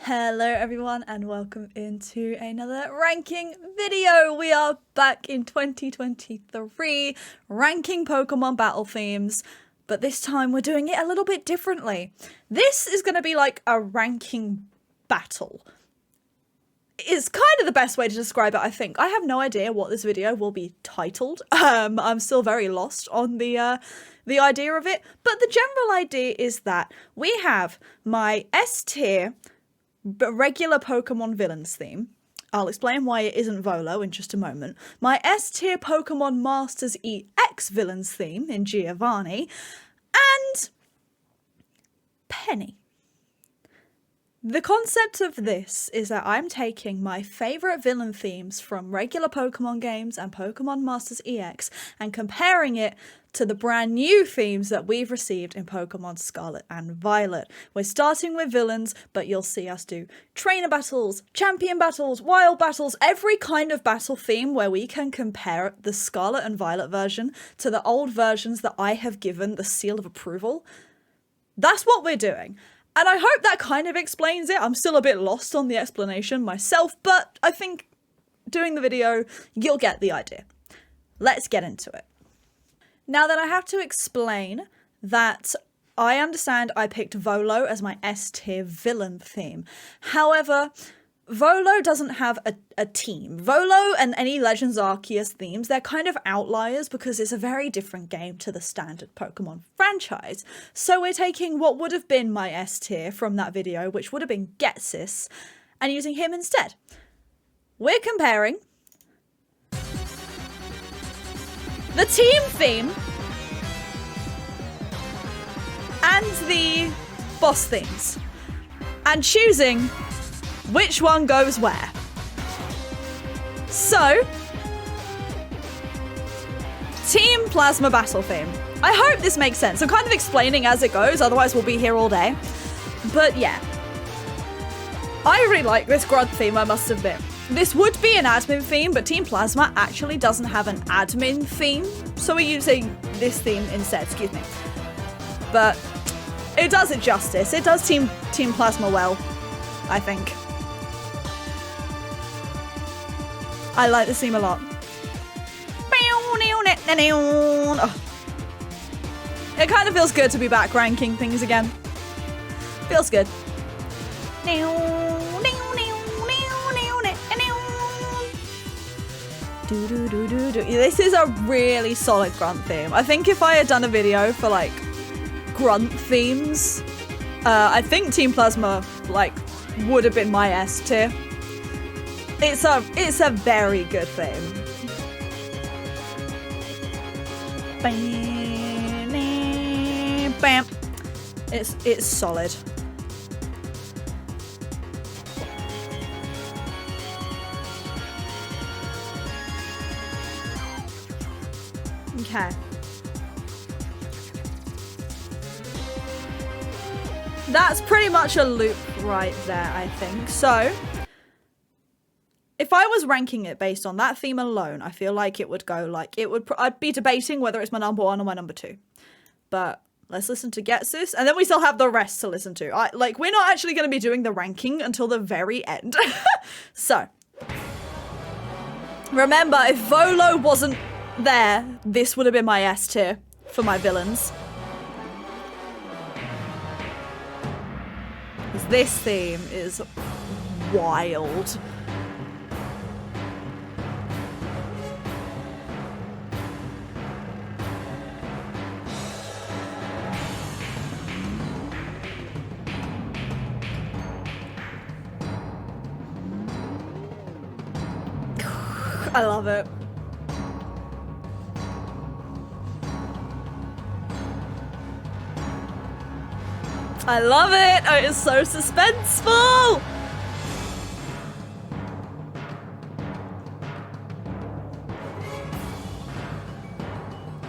Hello everyone and welcome into another ranking video. We are back in 2023 ranking Pokemon battle themes, but this time we're doing it a little bit differently. This is going to be like a ranking battle. It's kind of the best way to describe it, I think. I have no idea what this video will be titled. I'm still very lost on the idea of it, but the general idea is that we have my S tier regular Pokemon villains theme. I'll explain why it isn't Volo in just a moment. My S tier Pokemon Masters EX villains theme in Giovanni, and Penny. The concept of this is that I'm taking my favourite villain themes from regular Pokemon games and Pokemon Masters EX and comparing it to the brand new themes that we've received in Pokemon Scarlet and Violet. We're starting with villains, but you'll see us do trainer battles, champion battles, wild battles, every kind of battle theme where we can compare the Scarlet and Violet version to the old versions that I have given the seal of approval. That's what we're doing. And I hope that kind of explains it. I'm still a bit lost on the explanation myself, but I think doing the video, you'll get the idea. Let's get into it. Now then, I have to explain that I understand I picked Volo as my S tier villain theme. However, Volo doesn't have a team. Volo and any Legends Arceus themes, they're kind of outliers because it's a very different game to the standard Pokemon franchise. So we're taking what would have been my S tier from that video, which would have been Getsis, and using him instead. We're comparing the team theme and the boss themes, and choosing which one goes where. So, Team Plasma Battle theme. I hope this makes sense. I'm kind of explaining as it goes, otherwise we'll be here all day. But yeah. I really like this Grunt theme, I must admit. This would be an admin theme, but Team Plasma actually doesn't have an admin theme, so we're using this theme instead, excuse me. But it does it justice. It does Team Plasma well, I think. I like this theme a lot. Oh. It kind of feels good to be back ranking things again. Feels good. This is a really solid Grunt theme. I think if I had done a video for like Grunt themes, I think Team Plasma like would have been my S tier. It's a very good theme. Bam. It's solid. Okay. That's pretty much a loop right there, I think. So, if I was ranking it based on that theme alone, I feel like it would go like, I'd be debating whether it's my number 1 or my number 2. But let's listen to Getsis, and then we still have the rest to listen to. We're not actually going to be doing the ranking until the very end. So, remember, if Volo wasn't there, this would have been my S tier for my villains. This theme is wild. I love it. I love it! Oh, it's so suspenseful!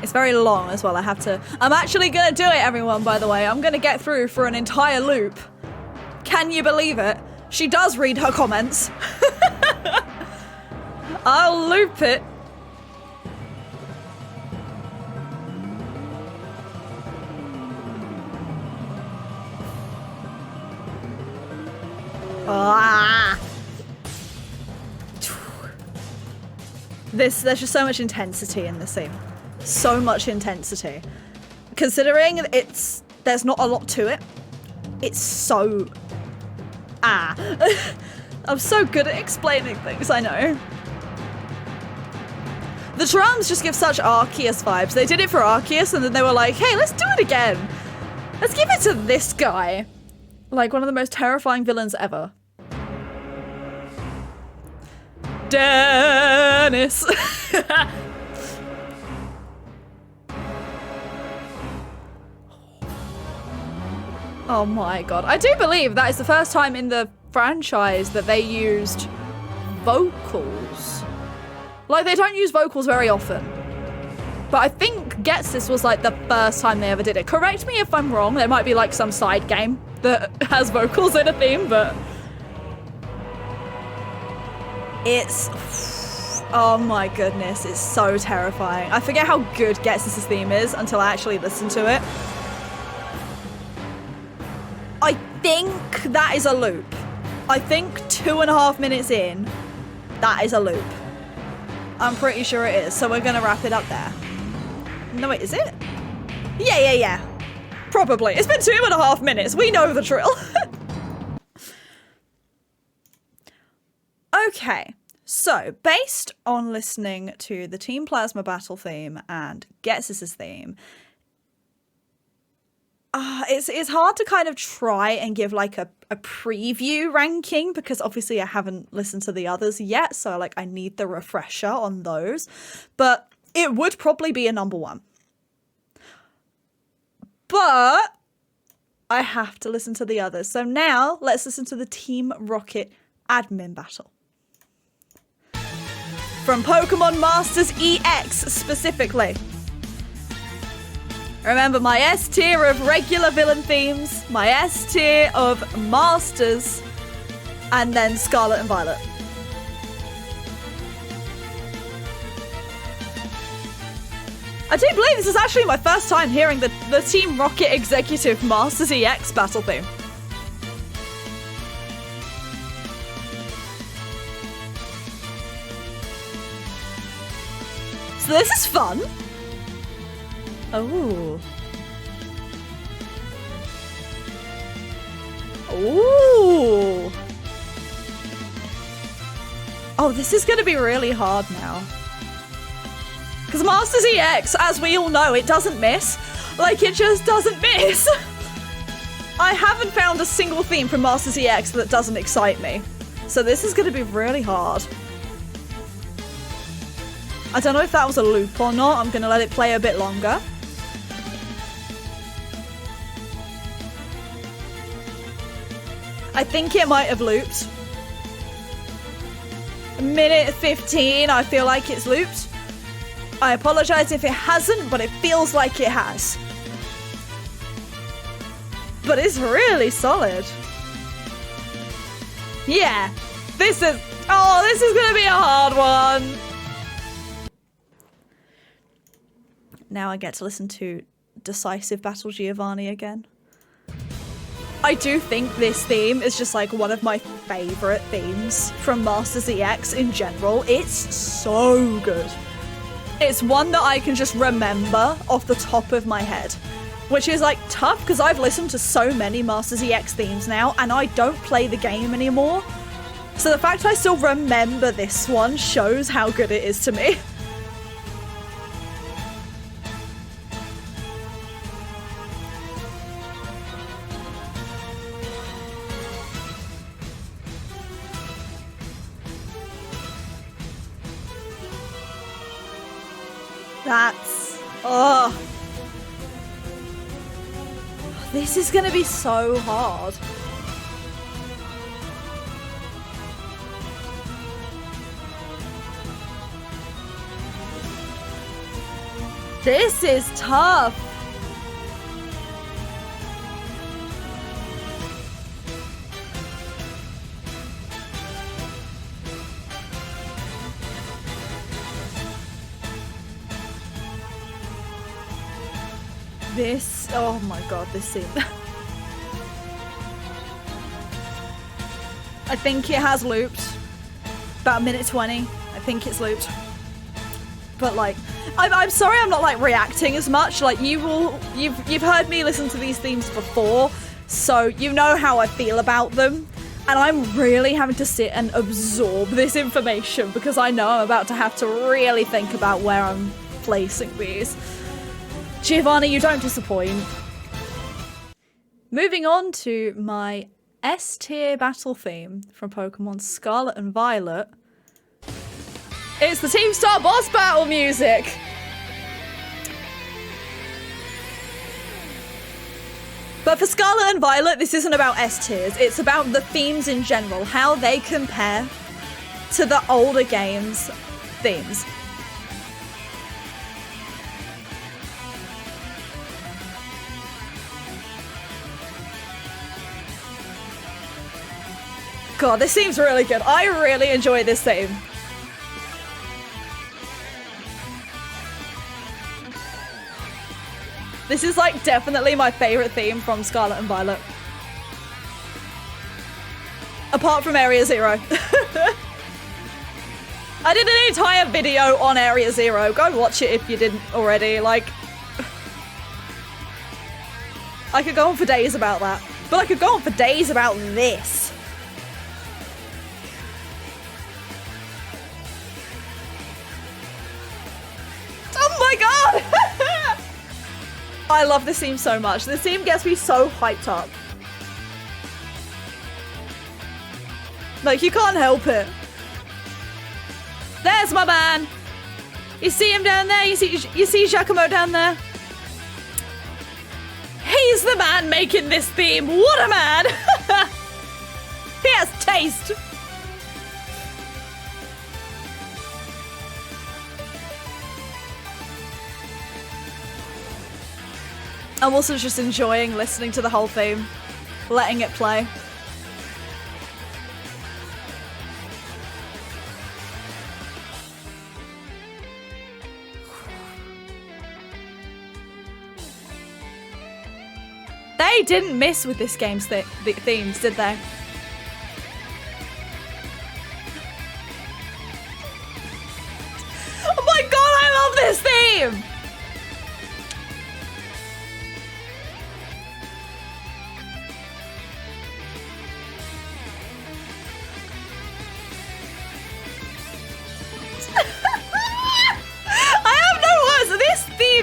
It's very long as well, I'm actually gonna do it, everyone, by the way. I'm gonna get through for an entire loop. Can you believe it? She does read her comments. I'll loop it. Ah! There's just so much intensity in this scene. So much intensity. Considering there's not a lot to it, it's so... Ah. I'm so good at explaining things, I know. The drums just give such Arceus vibes. They did it for Arceus and then they were like, hey, let's do it again. Let's give it to this guy. Like one of the most terrifying villains ever. Dennis. Oh my god. I do believe that is the first time in the franchise that they used vocals. Like, they don't use vocals very often. But I think Gets This was like the first time they ever did it. Correct me if I'm wrong. There might be like some side game that has vocals in a theme, but... It's... Oh my goodness, it's so terrifying. I forget how good Gets This' theme is until I actually listen to it. I think that is a loop. I think 2.5 minutes in, that is a loop. I'm pretty sure it is, so we're gonna wrap it up there. No, wait, is it? Yeah. Probably. It's been 2.5 minutes. We know the drill. Okay, so based on listening to the Team Plasma battle theme and Ghetsis' theme, it's hard to kind of try and give like a preview ranking because obviously I haven't listened to the others yet, so like I need the refresher on those, but it would probably be a number 1. But I have to listen to the others. So now let's listen to the Team Rocket admin battle. From Pokemon Masters EX specifically. Remember, my S tier of regular villain themes, my S tier of Masters, and then Scarlet and Violet. I do believe this is actually my first time hearing the Team Rocket Executive Masters EX battle theme. So this is fun. Oh. Ooh. Oh, this is going to be really hard now. Because Masters EX, as we all know, it doesn't miss. Like, it just doesn't miss. I haven't found a single theme from Masters EX that doesn't excite me. So this is going to be really hard. I don't know if that was a loop or not. I'm going to let it play a bit longer. I think it might have looped. Minute 15, I feel like it's looped. I apologize if it hasn't, but it feels like it has. But it's really solid. Yeah, this is gonna be a hard one. Now I get to listen to Decisive Battle Giovanni again. I do think this theme is just like one of my favorite themes from Masters EX in general. It's so good. It's one that I can just remember off the top of my head, which is like tough because I've listened to so many Masters EX themes now and I don't play the game anymore. So the fact I still remember this one shows how good it is to me. This is gonna be so hard. This is tough. This, oh my god, this scene. I think it has looped. About a minute 20. I think it's looped. But like, I'm sorry I'm not like reacting as much. Like you've heard me listen to these themes before, so you know how I feel about them. And I'm really having to sit and absorb this information because I know I'm about to have to really think about where I'm placing these. Giovanni, you don't disappoint. Moving on to my S tier battle theme from Pokemon Scarlet and Violet. It's the Team Star boss battle music! But for Scala and Violet, this isn't about S tiers, it's about the themes in general, how they compare to the older games' themes. God, this theme's really good. I really enjoy this theme. This is like definitely my favorite theme from Scarlet and Violet. Apart from Area Zero. I did an entire video on Area Zero. Go watch it if you didn't already. Like, I could go on for days about that. But I could go on for days about this. Oh my god! I love this theme so much. This theme gets me so hyped up. Like, you can't help it. There's my man. You see him down there? You see Giacomo down there? He's the man making this theme. What a man! He has taste. I'm also just enjoying listening to the whole theme, letting it play. They didn't miss with this game's themes, did they? Oh my god, I love this theme!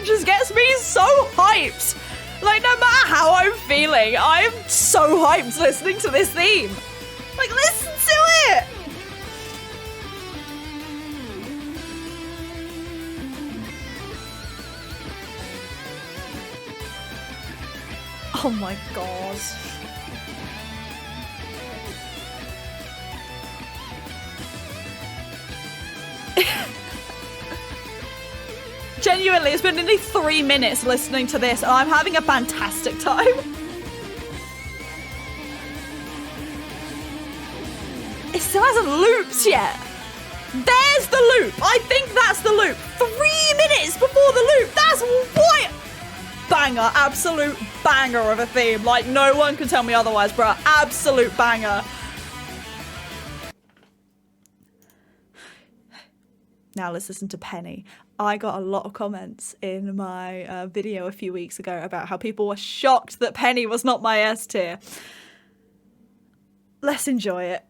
Just gets me so hyped. Like, no matter how I'm feeling, I'm so hyped listening to this theme. Like, listen to it. Oh my god. Genuinely, it's been nearly 3 minutes listening to this and I'm having a fantastic time. It still hasn't looped yet. There's the loop. I think that's the loop. 3 minutes before the loop. That's what? Banger. Absolute banger of a theme. Like, no one can tell me otherwise, bruh. Absolute banger. Now let's listen to Penny. I got a lot of comments in my video a few weeks ago about how people were shocked that Penny was not my S tier. Let's enjoy it.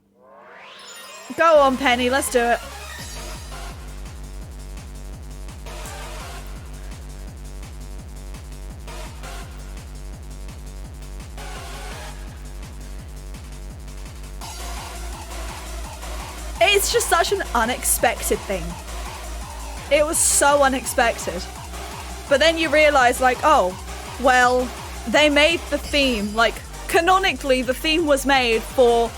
Go on, Penny, let's do it. It's just such an unexpected thing. It was so unexpected. But then you realize, like, oh, well, they made the theme. Like, canonically, the theme was made for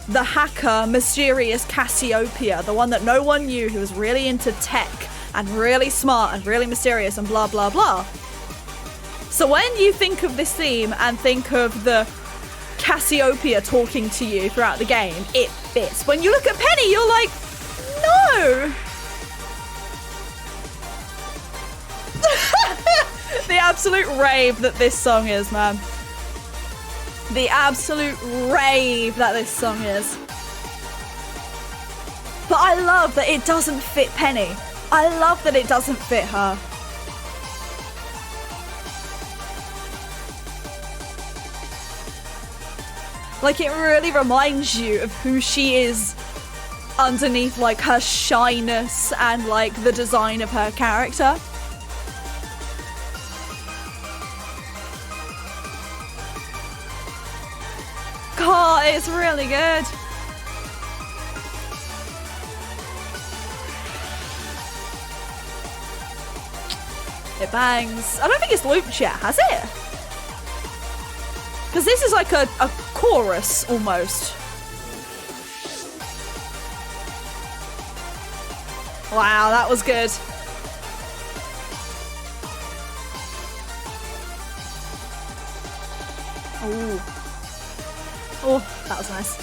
the hacker, mysterious Cassiopeia, the one that no one knew, who was really into tech and really smart and really mysterious and blah, blah, blah. So when you think of this theme and think of the Cassiopeia talking to you throughout the game, it fits. When you look at Penny, you're like, no. The absolute rave that this song is, man. The absolute rave that this song is. But I love that it doesn't fit Penny. I love that it doesn't fit her. Like, it really reminds you of who she is underneath, like, her shyness and, like, the design of her character. God, it's really good. It bangs. I don't think it's looped yet, has it? Because this is like a chorus, almost. Wow, that was good. Ooh. Oh, that was nice.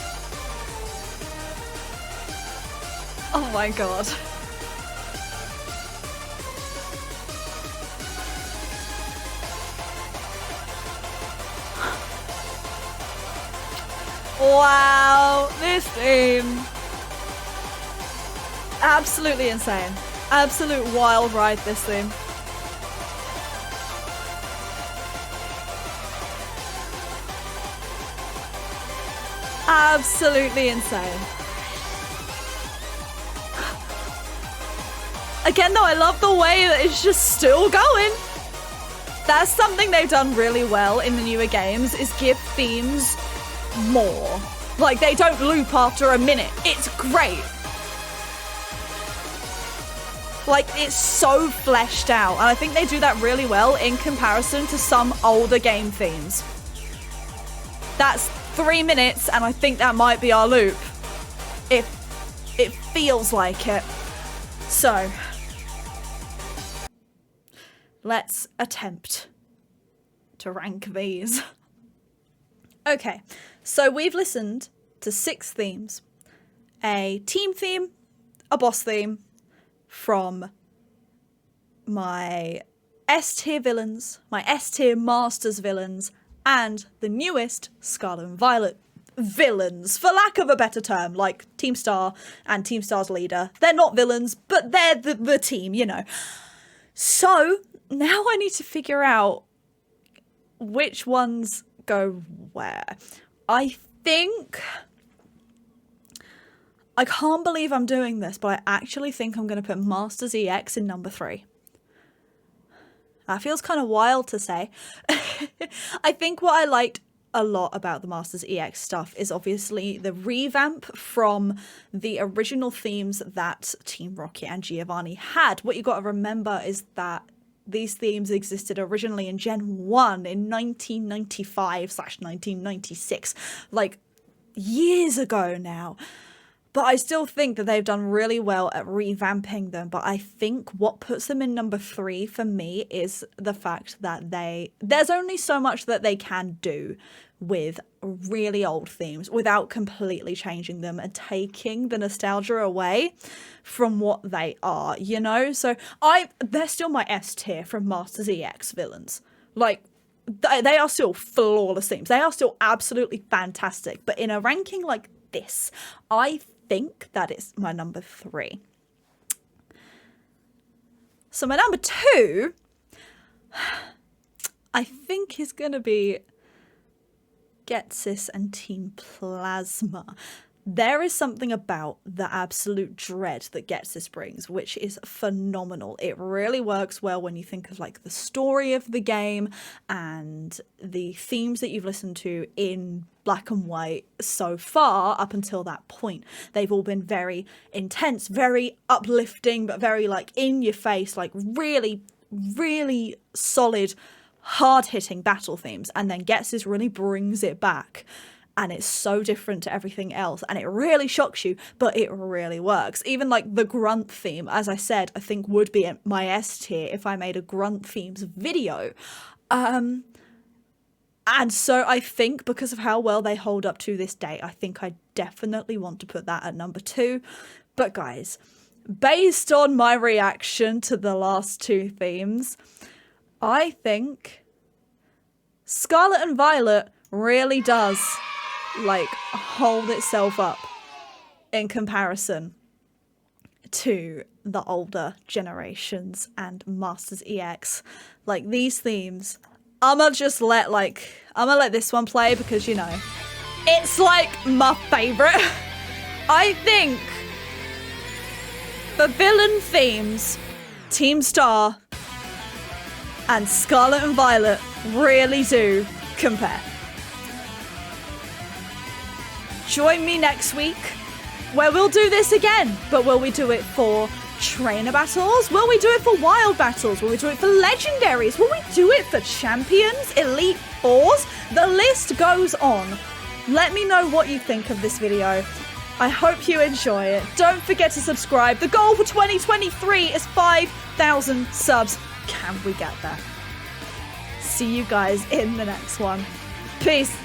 Oh my god. Wow, this theme. Absolutely insane. Absolute wild ride, this theme. Absolutely insane. Again, though, I love the way that it's just still going. That's something they've done really well in the newer games, is give themes more. Like, they don't loop after a minute. It's great. Like, it's so fleshed out. And I think they do that really well in comparison to some older game themes. That's 3 minutes, and I think that might be our loop. It feels like it. So, let's attempt to rank these. Okay, so we've listened to 6 themes. A team theme, a boss theme, from my S-tier villains, my S-tier Masters villains, and the newest Scala and Violet villains, for lack of a better term, like Team Star and Team Star's leader. They're not villains, but they're the team, you know. So, now I need to figure out which ones go where. I think... I can't believe I'm doing this, but I actually think I'm going to put Masters EX in number 3. That feels kind of wild to say. I think what I liked a lot about the Masters EX stuff is obviously the revamp from the original themes that Team Rocket and Giovanni had. What you got to remember is that these themes existed originally in Gen 1 in 1995/1996, like years ago now. But I still think that they've done really well at revamping them. But I think what puts them in number 3 for me is the fact that there's only so much that they can do with really old themes without completely changing them and taking the nostalgia away from what they are, you know? So they're still my S tier from Masters EX villains. Like, they are still flawless themes. They are still absolutely fantastic. But in a ranking like this, I think that is my number 3. So my number 2, I think, is going to be Getsis and Team Plasma. There is something about the absolute dread that Getsis brings, which is phenomenal. It really works well when you think of like the story of the game and the themes that you've listened to in Black and White so far up until that point. They've all been very intense, very uplifting, but very like in your face, like really, really solid, hard-hitting battle themes. And then Getsis really brings it back. And it's so different to everything else. And it really shocks you, but it really works. Even like the grunt theme, as I said, I think would be my S tier if I made a grunt themes video. And so I think because of how well they hold up to this day, I think I definitely want to put that at number 2. But guys, based on my reaction to the last 2 themes, I think Scarlet and Violet really does, like, hold itself up in comparison to the older generations and Masters EX. Like, these themes, I'ma let this one play because, you know, it's like my favorite. I think the villain themes, Team Star and Scarlet and Violet really do compare. Join me next week where we'll do this again, but will we do it for trainer battles? Will we do it for wild battles? Will we do it for legendaries? Will we do it for champions, elite fours? The list goes on. Let me know what you think of this video. I hope you enjoy it. Don't forget to subscribe. The goal for 2023 is 5,000 subs. Can we get there? See you guys in the next one. Peace.